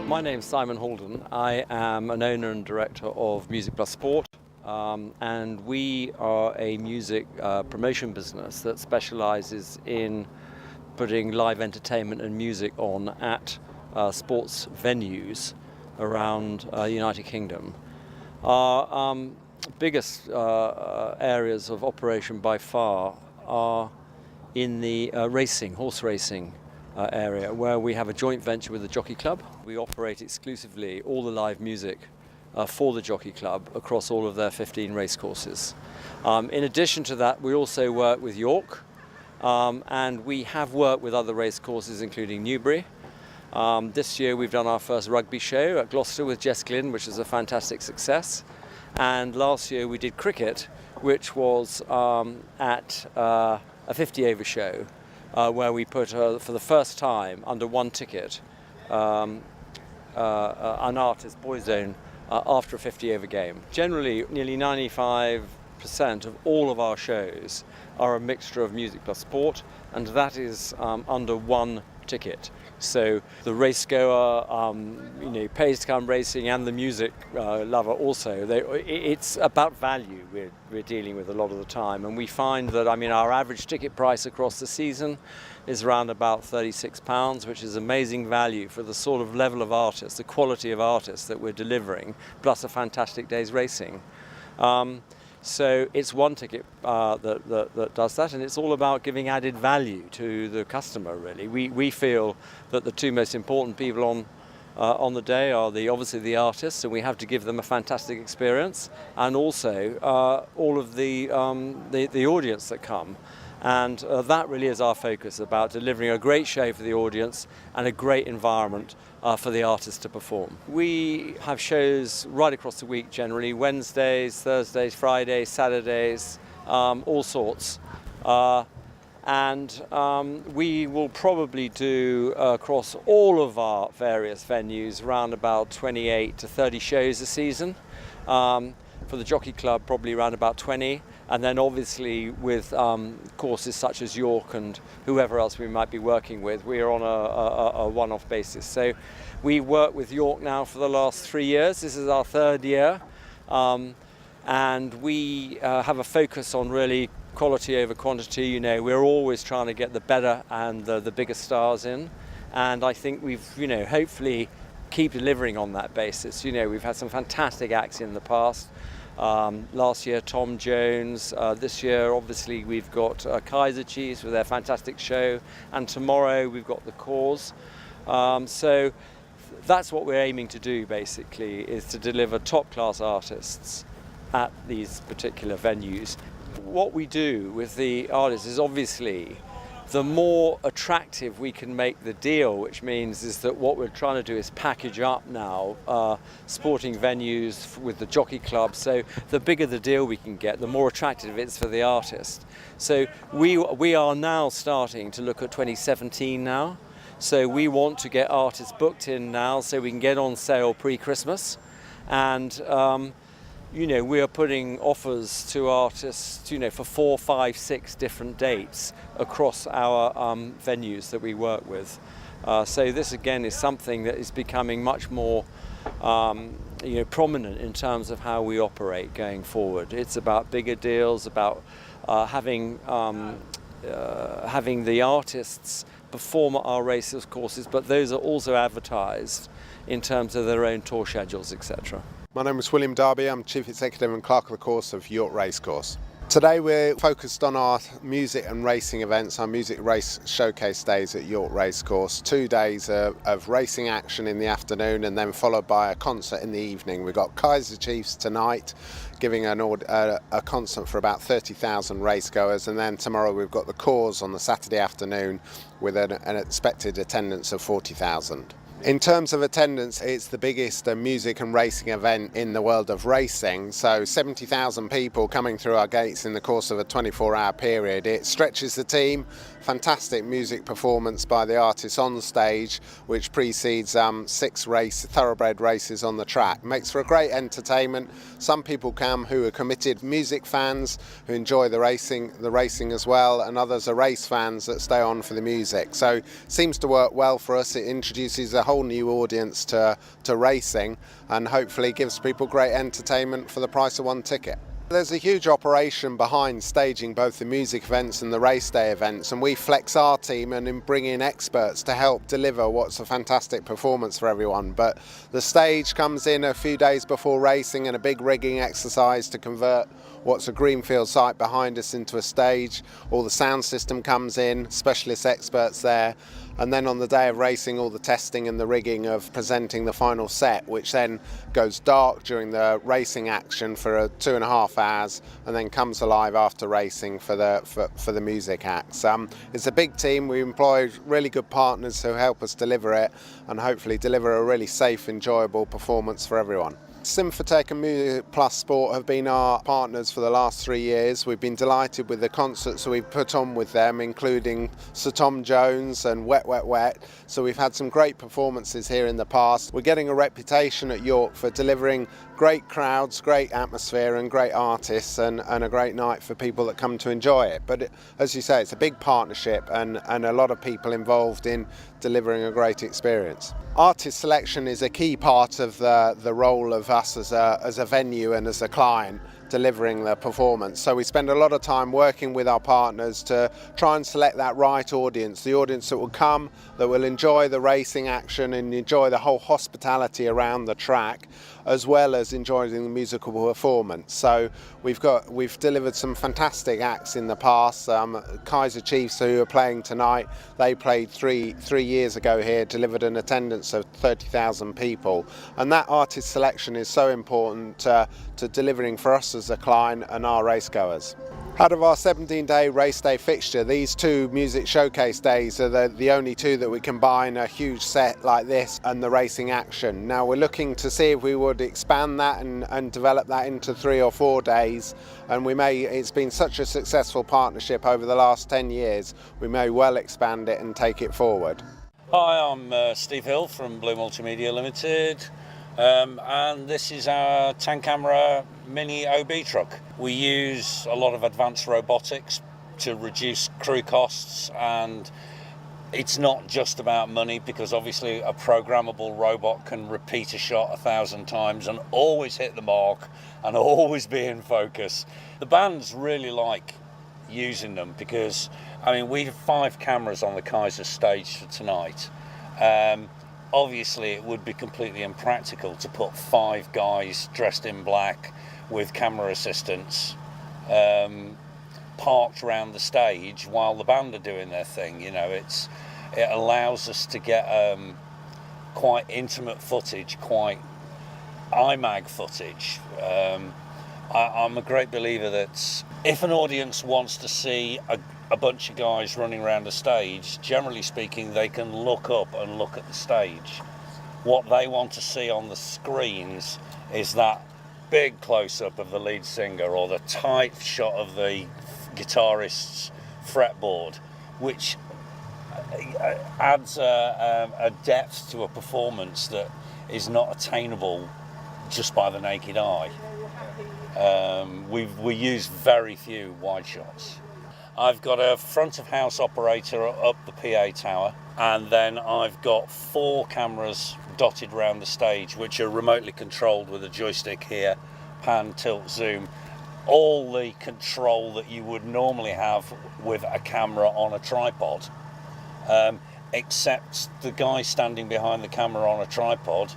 My name's Simon Halden. I am an owner and director of Music Plus Sport, and we are a music promotion business that specialises in putting live entertainment and music on at sports venues around the United Kingdom. Our biggest areas of operation by far are in the horse racing area, where we have a joint venture with the Jockey Club. We operate exclusively all the live music for the Jockey Club across all of their 15 racecourses. In addition to that, we also work with York, and we have worked with other racecourses, including Newbury. This year we've done our first rugby show at Gloucester with Jess Glynn, which is a fantastic success. And last year we did cricket, which was at a 50 over show, where we put, for the first time, under one ticket, an artist, Boyzone, after a 50 over game. Generally, nearly 95% of all of our shows are a mixture of music plus sport, and that is under one ticket. So the racegoer, pays to come racing, and the music lover also. It's about value we're dealing with a lot of the time, and we find that our average ticket price across the season is around about £36, which is amazing value for the sort of level of artists, the quality of artists that we're delivering, plus a fantastic day's racing. So it's one ticket that does that, and it's all about giving added value to the customer, really. We feel that the two most important people on the day are obviously the artists, and we have to give them a fantastic experience, and also all of the audience that come. And that really is our focus, about delivering a great show for the audience and a great environment for the artists to perform. We have shows right across the week generally, Wednesdays, Thursdays, Fridays, Saturdays, all sorts. And we will probably do across all of our various venues around about 28 to 30 shows a season. For the Jockey Club, probably around about 20. And then obviously with courses such as York and whoever else we might be working with, we are on a one-off basis. So we work with York now for the last 3 years. This is our third year. And we have a focus on really quality over quantity. We're always trying to get the better and the bigger stars in. And I think we've, hopefully keep delivering on that basis. We've had some fantastic acts in the past. Last year, Tom Jones. This year, obviously, we've got Kaiser Chiefs with their fantastic show, and tomorrow we've got the Corrs. So that's what we're aiming to do, basically, is to deliver top-class artists at these particular venues. What we do with the artists is obviously the more attractive we can make the deal, which means is that what we're trying to do is package up now sporting venues with the Jockey Club. So the bigger the deal we can get, the more attractive it's for the artist. So we are now starting to look at 2017 now. So we want to get artists booked in now so we can get on sale pre-Christmas. And we are putting offers to artists, for 4, 5, 6 different dates across our venues that we work with. So this again is something that is becoming much more, prominent in terms of how we operate going forward. It's about bigger deals, about having the artists perform at our races courses, but those are also advertised in terms of their own tour schedules, etc. My name is William Darby. I'm Chief Executive and Clerk of the Course of York Racecourse. Today we're focused on our music and racing events, our music race showcase days at York Racecourse. 2 days of racing action in the afternoon, and then followed by a concert in the evening. We've got Kaiser Chiefs tonight, giving a concert for about 30,000 racegoers, and then tomorrow we've got the Corrs on the Saturday afternoon with an expected attendance of 40,000. In terms of attendance, it's the biggest music and racing event in the world of racing. So 70,000 people coming through our gates in the course of a 24-hour period. It stretches the team. Fantastic music performance by the artists on stage, which precedes 6 thoroughbred races on the track. Makes for a great entertainment. Some people come who are committed music fans who enjoy the racing as well, and others are race fans that stay on for the music. So it seems to work well for us. It introduces a whole whole new audience to racing, and hopefully gives people great entertainment for the price of one ticket. There's a huge operation behind staging both the music events and the race day events, and we flex our team and bring in experts to help deliver what's a fantastic performance for everyone. But the stage comes in a few days before racing, and a big rigging exercise to convert what's a greenfield site behind us into a stage. All the sound system comes in, specialist experts there, and then on the day of racing, all the testing and the rigging of presenting the final set, which then goes dark during the racing action for 2.5 hours, and then comes alive after racing for the music acts. It's a big team. We employ really good partners who help us deliver it, and hopefully deliver a really safe, enjoyable performance for everyone. Symphotech and Music Plus Sport have been our partners for the last 3 years. We've been delighted with the concerts we've put on with them, including Sir Tom Jones and Wet Wet Wet. So we've had some great performances here in the past. We're getting a reputation at York for delivering great crowds, great atmosphere and great artists, and a great night for people that come to enjoy it. But as you say, it's a big partnership and a lot of people involved in delivering a great experience. Artist selection is a key part of the role of us as a venue and as a client delivering the performance. So we spend a lot of time working with our partners to try and select that right audience, the audience that will come, that will enjoy the racing action and enjoy the whole hospitality around the track, as well as enjoying the musical performance. So we've delivered some fantastic acts in the past. Kaiser Chiefs, who are playing tonight, they played three years ago here, delivered an attendance of 30,000 people, and that artist selection is so important to delivering for us as a client and our racegoers. Out of our 17-day race day fixture, these two music showcase days are the only two that we combine a huge set like this and the racing action. Now we're looking to see if we would expand that and develop that into 3 or 4 days, and it's been such a successful partnership over the last 10 years, we may well expand it and take it forward. Hi, I'm Steve Hill from Blue Multimedia Limited. And this is our 10-camera mini OB truck. We use a lot of advanced robotics to reduce crew costs, and it's not just about money, because obviously a programmable robot can repeat a shot 1,000 times and always hit the mark and always be in focus. The bands really like using them because, I mean, we have 5 cameras on the Kaiser stage for tonight. Obviously, it would be completely impractical to put 5 guys dressed in black with camera assistants parked around the stage while the band are doing their thing. You know, it allows us to get quite intimate footage, quite IMAG footage. I'm a great believer that if an audience wants to see a bunch of guys running around a stage, generally speaking, they can look up and look at the stage. What they want to see on the screens is that big close-up of the lead singer or the tight shot of the guitarist's fretboard, which adds a depth to a performance that is not attainable just by the naked eye. We use very few wide shots. I've got a front of house operator up the PA tower, and then I've got 4 cameras dotted around the stage, which are remotely controlled with a joystick here, pan, tilt, zoom, all the control that you would normally have with a camera on a tripod, except the guy standing behind the camera on a tripod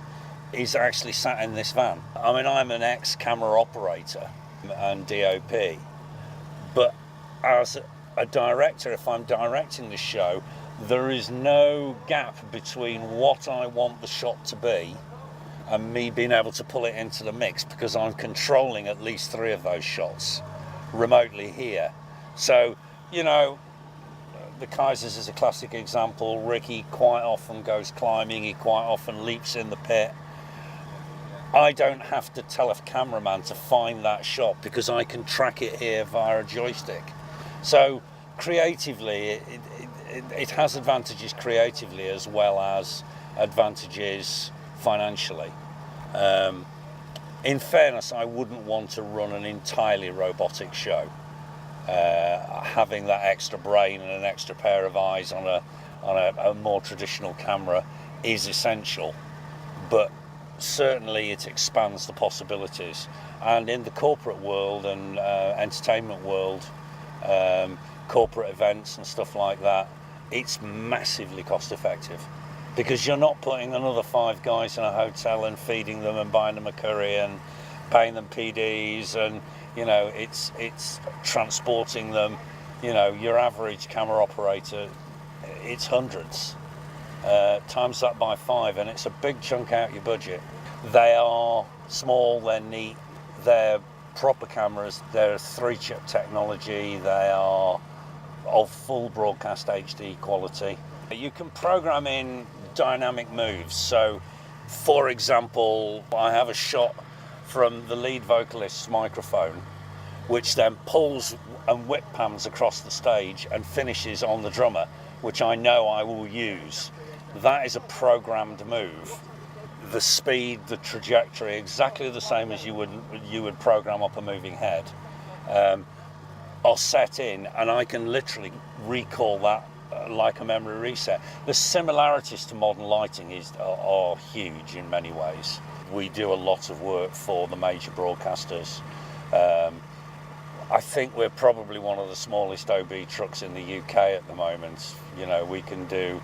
is actually sat in this van. I mean, I'm an ex-camera operator and DOP, but as a director, if I'm directing the show, there is no gap between what I want the shot to be and me being able to pull it into the mix, because I'm controlling at least 3 of those shots remotely here. So, you know, the Kaisers is a classic example. Ricky quite often goes climbing, he quite often leaps in the pit. I don't have to tell a cameraman to find that shot because I can track it here via a joystick. So creatively, it has advantages creatively as well as advantages financially. In fairness, I wouldn't want to run an entirely robotic show. Having that extra brain and an extra pair of eyes on a more traditional camera is essential, but certainly it expands the possibilities. And in the corporate world and entertainment world, corporate events and stuff like that, it's massively cost effective, because you're not putting another 5 guys in a hotel and feeding them and buying them a curry and paying them PDs, and it's transporting them. Your average camera operator, it's hundreds. Times that by 5 and it's a big chunk out your budget. They are small, they're neat, they're proper cameras, they're 3-chip technology, they are of full broadcast HD quality. You can program in dynamic moves. So, for example, I have a shot from the lead vocalist's microphone, which then pulls and whip pans across the stage and finishes on the drummer, which I know I will use. That is a programmed move. The speed, the trajectory, exactly the same as you would program up a moving head, are set in, and I can literally recall that like a memory reset. The similarities to modern lighting are huge in many ways. We do a lot of work for the major broadcasters. I think we're probably one of the smallest OB trucks in the UK at the moment. We can do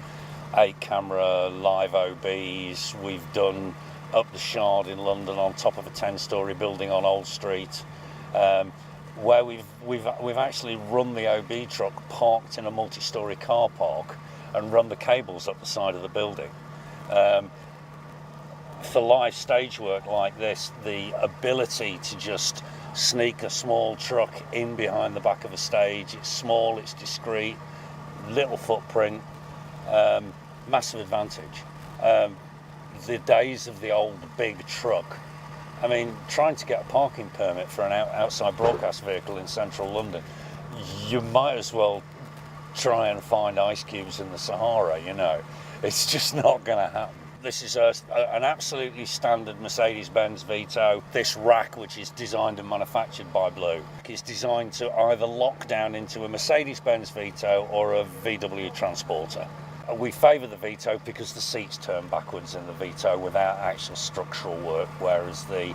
8 camera live OBs. We've done up the Shard in London on top of a 10-storey building on Old Street, where we've actually run the OB truck parked in a multi-storey car park and run the cables up the side of the building. For live stage work like this, the ability to just sneak a small truck in behind the back of a stage, it's small, it's discreet, little footprint, massive advantage. The days of the old big truck, I mean, trying to get a parking permit for an outside broadcast vehicle in central London, you might as well try and find ice cubes in the Sahara, It's just not going to happen. This is an absolutely standard Mercedes-Benz Vito. This rack, which is designed and manufactured by Blue, is designed to either lock down into a Mercedes-Benz Vito or a VW Transporter. We favour the Vito because the seats turn backwards in the Vito without actual structural work, whereas the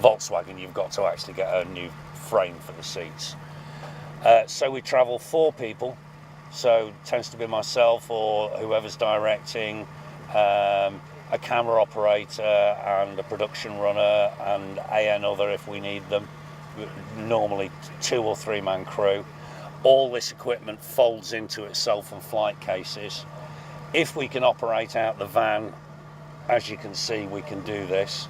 Volkswagen, you've got to actually get a new frame for the seats. So we travel 4 people, so it tends to be myself or whoever's directing, a camera operator and a production runner and another if we need them, normally 2 or 3 man crew. All this equipment folds into itself in flight cases. If we can operate out the van, as you can see, we can do this.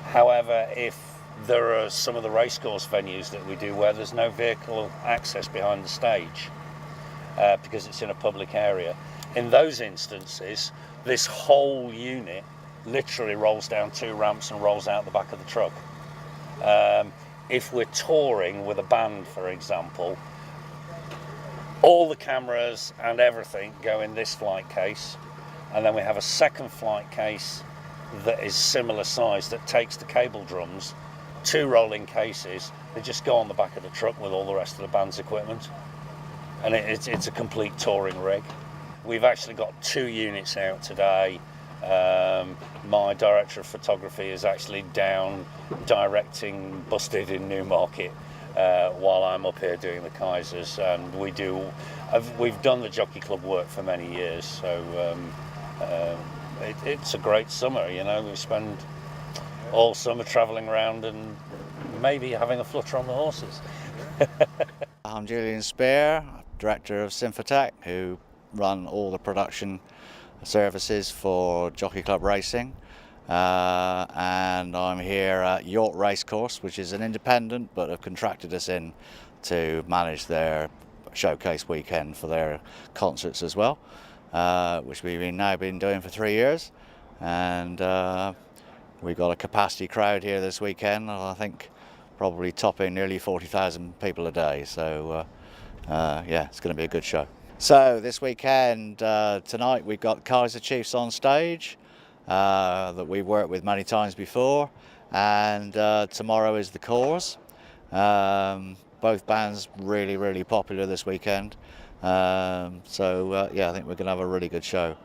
However, if there are some of the racecourse venues that we do where there's no vehicle access behind the stage, because it's in a public area, in those instances, this whole unit literally rolls down 2 ramps and rolls out the back of the truck. If we're touring with a band, for example, all the cameras and everything go in this flight case, and then we have a second flight case that is similar size that takes the cable drums, 2 rolling cases. They just go on the back of the truck with all the rest of the band's equipment, and it's a complete touring rig. We've actually got 2 units out today. My director of photography is actually down directing Busted in Newmarket, while I'm up here doing the Kaisers, and we've done the Jockey Club work for many years, so it's a great summer. We spend all summer travelling around and maybe having a flutter on the horses. I'm Julian Spear, director of Symphotech, who run all the production services for Jockey Club Racing. And I'm here at York Racecourse, which is an independent but have contracted us in to manage their showcase weekend for their concerts as well, which we've now been doing for 3 years, and we've got a capacity crowd here this weekend. I think probably topping nearly 40,000 people a day, so yeah, it's going to be a good show. So this weekend, tonight we've got Kaiser Chiefs on stage, that we've worked with many times before, and tomorrow is the Corrs. both bands really popular this weekend. Yeah, I think we're going to have a really good show.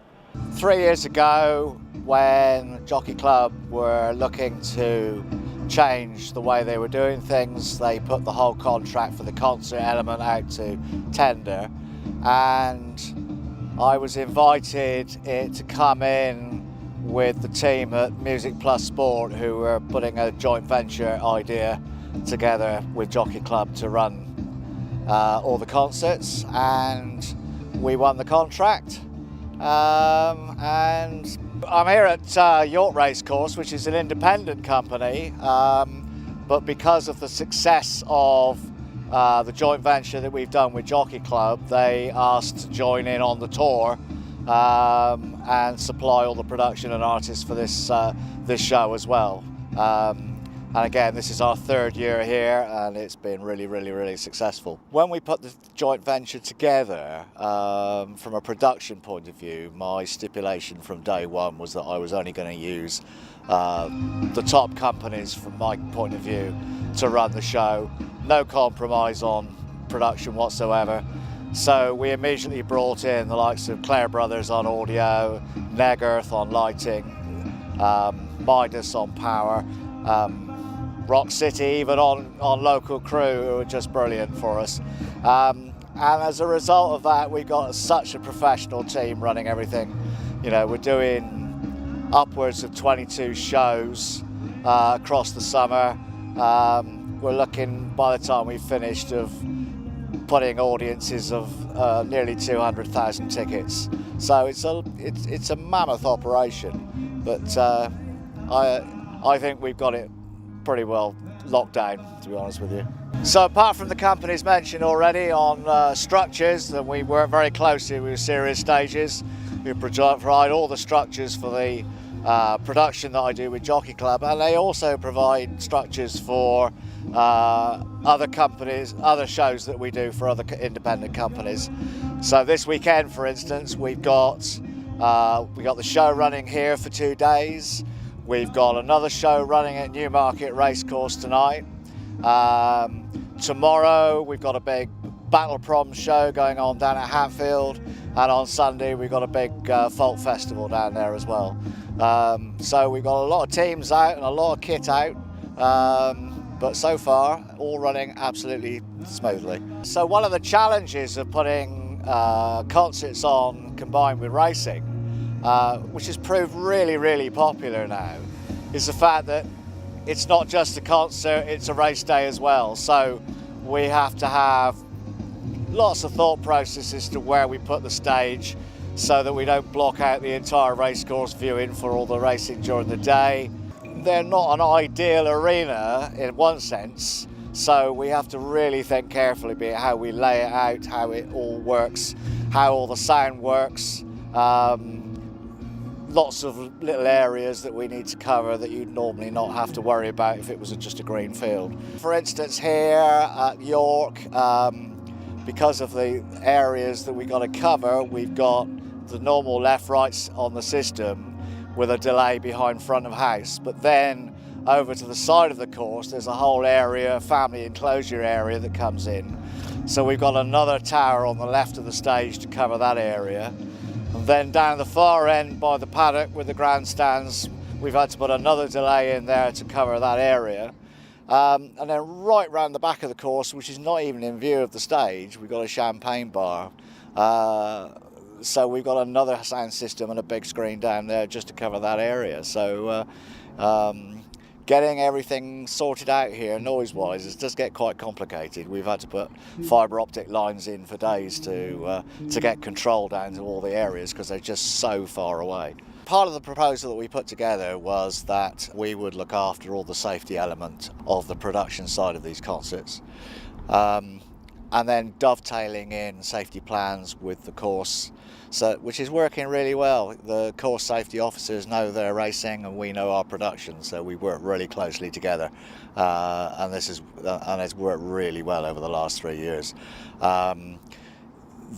3 years ago, when Jockey Club were looking to change the way they were doing things, they put the whole contract for the concert element out to tender, and I was invited to come in with the team at Music Plus Sport, who were putting a joint venture idea together with Jockey Club to run all the concerts, and we won the contract. And I'm here at York Racecourse, which is an independent company, but because of the success of the joint venture that we've done with Jockey Club, they asked to join in on the tour and supply all the production and artists for this show as well. And again, this is our 3rd year here, and it's been really successful. When we put the joint venture together, from a production point of view, my stipulation from day one was that I was only going to use the top companies, from my point of view, to run the show. No compromise on production whatsoever. So we immediately brought in the likes of Clare Brothers on audio, Negerth on lighting, Midas on power, Rock City even on local crew, who were just brilliant for us. And as a result of that, we've got such a professional team running everything. You know, we're doing upwards of 22 shows across the summer. We're looking, by the time we've finished, of putting audiences of nearly 200,000 tickets. So it's a mammoth operation, but I think we've got it pretty well locked down, to be honest with you. So apart from the companies mentioned already on structures, that we work very closely with Serious Stages, who provide all the structures for the production that I do with Jockey Club, and they also provide structures for other companies, other shows that we do for other independent companies. So this weekend, for instance, we got the show running here for 2 days. We've got another show running at Newmarket Racecourse tonight. Tomorrow we've got a big Battle Prom show going on down at Hatfield, and on Sunday we've got a big folk festival down there as well. So we've got a lot of teams out and a lot of kit out, but so far all running absolutely smoothly. So one of the challenges of putting concerts on combined with racing, which has proved really popular now, is the fact that it's not just a concert, it's a race day as well. So we have to have lots of thought processes to where we put the stage, so that we don't block out the entire racecourse viewing for all the racing during the day. They're not an ideal arena in one sense, so we have to really think carefully about how we lay it out, how it all works, how all the sound works. Lots of little areas that we need to cover that you'd normally not have to worry about if it was just a green field. For instance, here at York, because of the areas that we've got to cover, we've got the normal left-rights on the system with a delay behind front of house. But then over to the side of the course, there's a whole area, family enclosure area, that comes in. So we've got another tower on the left of the stage to cover that area. And then down the far end by the paddock with the grandstands, we've had to put another delay in there to cover that area. And then right round the back of the course, which is not even in view of the stage, we've got a champagne bar. So we've got another sound system and a big screen down there just to cover that area. So getting everything sorted out here noise-wise, it does get quite complicated. We've had to put fibre optic lines in for days to get control down to all the areas, because they're just so far away. Part of the proposal that we put together was that we would look after all the safety element of the production side of these concerts, and then dovetailing in safety plans with the course, which is working really well. The course safety officers know their racing and we know our production, so we work really closely together, and it's worked really well over the last 3 years.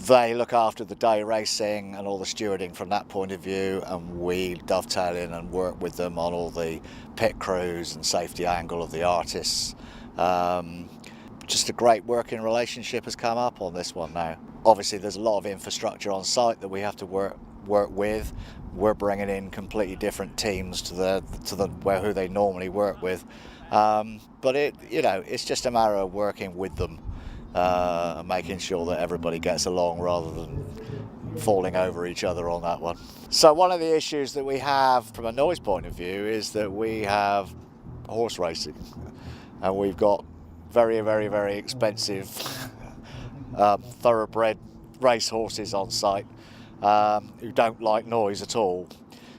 They look after the day racing and all the stewarding from that point of view, and we dovetail in and work with them on all the pit crews and safety angle of the artists. just a great working relationship has come up on this one now. Obviously there's a lot of infrastructure on site that we have to work with. We're bringing in completely different teams to who they normally work with, but it's just a matter of working with them, making sure that everybody gets along rather than falling over each other on that one. So one of the issues that we have from a noise point of view is that we have horse racing, and we've got very, very, very expensive thoroughbred race horses on site who don't like noise at all.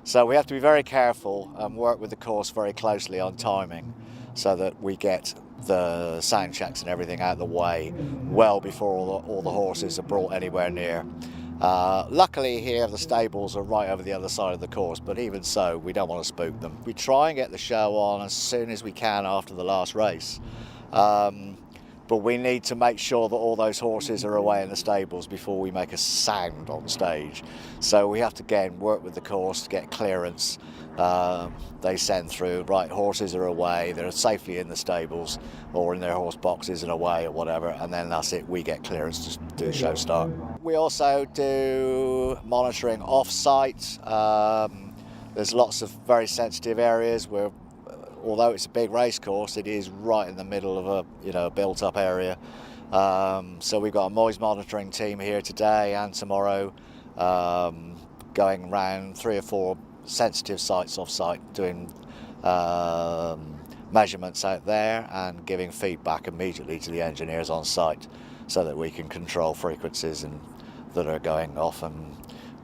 So we have to be very careful and work with the course very closely on timing so that we get the sound checks and everything out of the way well before all the horses are brought anywhere near. Luckily here the stables are right over the other side of the course, but even so we don't want to spook them. We try and get the show on as soon as we can after the last race, but we need to make sure that all those horses are away in the stables before we make a sound on stage. So we have to again work with the course to get clearance. They send through, right, horses are away, they're safely in the stables or in their horse boxes and away or whatever, and then that's it, we get clearance to do the show start. We also do monitoring off-site. There's lots of very sensitive areas where, although it's a big race course, it is right in the middle of a built-up area. So we've got a noise monitoring team here today and tomorrow, going around 3 or 4 sensitive sites off-site, doing measurements out there and giving feedback immediately to the engineers on site, so that we can control frequencies that are going off and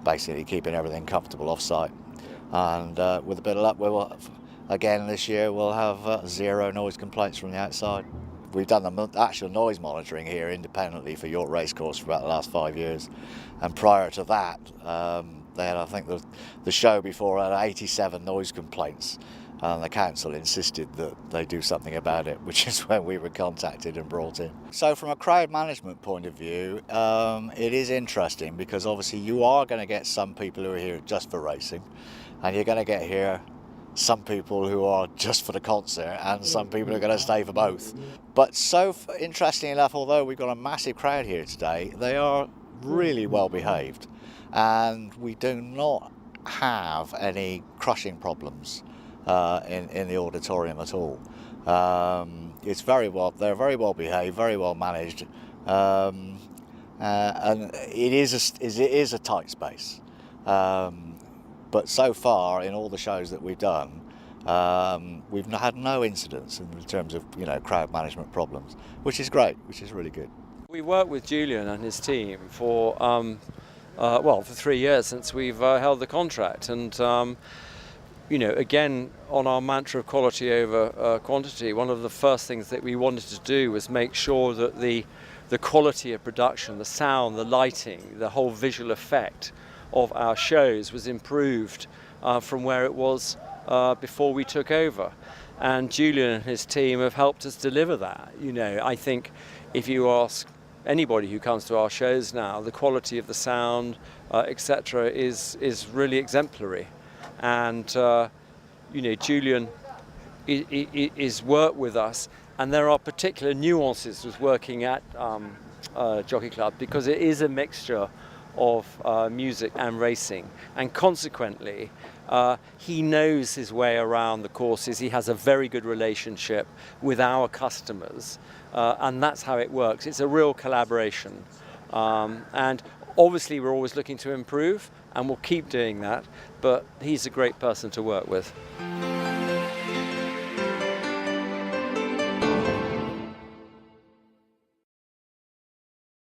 basically keeping everything comfortable off-site. And with a bit of luck, again this year we'll have 0 noise complaints from the outside. We've done the actual noise monitoring here independently for York Racecourse for about the last 5 years, and prior to that they had, I think the show before had 87 noise complaints, and the council insisted that they do something about it, which is when we were contacted and brought in. So from a crowd management point of view, it is interesting because obviously you are going to get some people who are here just for racing, and you're going to get here some people who are just for the concert, and some people are going to stay for both. But interestingly enough, although we've got a massive crowd here today, they are really well behaved, and we do not have any crushing problems in the auditorium at all. It's they're very well behaved, very well managed, and it is a tight space. But so far, in all the shows that we've done, we've had no incidents in terms of crowd management problems, which is great, which is really good. We worked with Julian and his team for 3 years since we've held the contract, and again, on our mantra of quality over quantity, one of the first things that we wanted to do was make sure that the quality of production, the sound, the lighting, the whole visual effect of our shows was improved from where it was before we took over. And Julian and his team have helped us deliver that. I think if you ask anybody who comes to our shows now, the quality of the sound, etc., is really exemplary. And Julian is worked with us, and there are particular nuances with working at Jockey Club, because it is a mixture of music and racing, and consequently he knows his way around the courses. He has a very good relationship with our customers, and that's how it works. It's a real collaboration, and obviously we're always looking to improve, and we'll keep doing that, but he's a great person to work with.